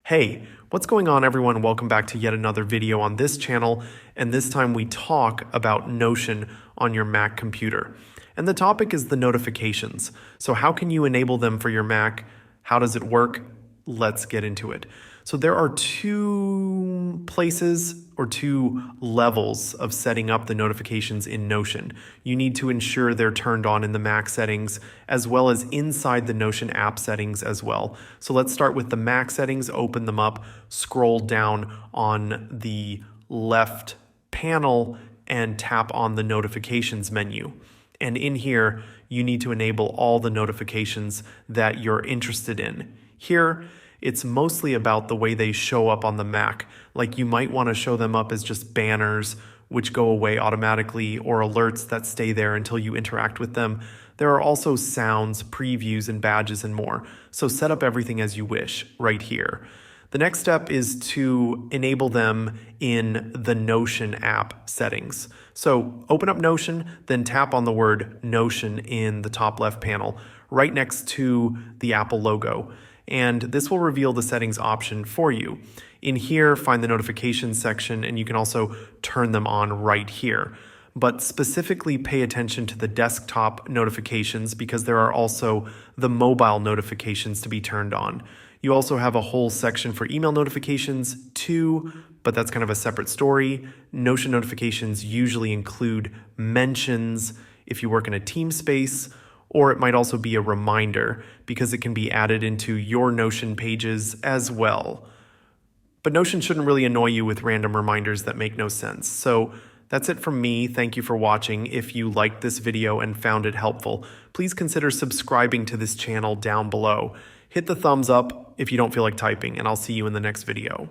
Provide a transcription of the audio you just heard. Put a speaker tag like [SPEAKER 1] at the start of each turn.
[SPEAKER 1] Hey, what's going on everyone? Welcome back to yet another video on this channel, and this time we talk about Notion on your Mac computer. And the topic is the notifications. So how can you enable them for your Mac? How does it work? Let's get into it. So there are two places or two levels of setting up the notifications in Notion. You need to ensure they're turned on in the Mac settings as well as inside the Notion app settings as well. So let's start with the Mac settings, open them up, scroll down on the left panel and tap on the notifications menu. And in here, you need to enable all the notifications that you're interested in. Here, it's mostly about the way they show up on the Mac. Like you might want to show them up as just banners, which go away automatically, or alerts that stay there until you interact with them. There are also sounds, previews, and badges and more. So set up everything as you wish right here. The next step is to enable them in the Notion app settings. So open up Notion, then tap on the word Notion in the top left panel, right next to the Apple logo. And this will reveal the settings option for you. In here, find the notifications section, and you can also turn them on right here. But specifically pay attention to the desktop notifications because there are also the mobile notifications to be turned on. You also have a whole section for email notifications too, but that's kind of a separate story. Notion notifications usually include mentions if you work in a team space, or it might also be a reminder because it can be added into your Notion pages as well. But Notion shouldn't really annoy you with random reminders that make no sense. So that's it from me. Thank you for watching. If you liked this video and found it helpful, please consider subscribing to this channel down below. Hit the thumbs up if you don't feel like typing, and I'll see you in the next video.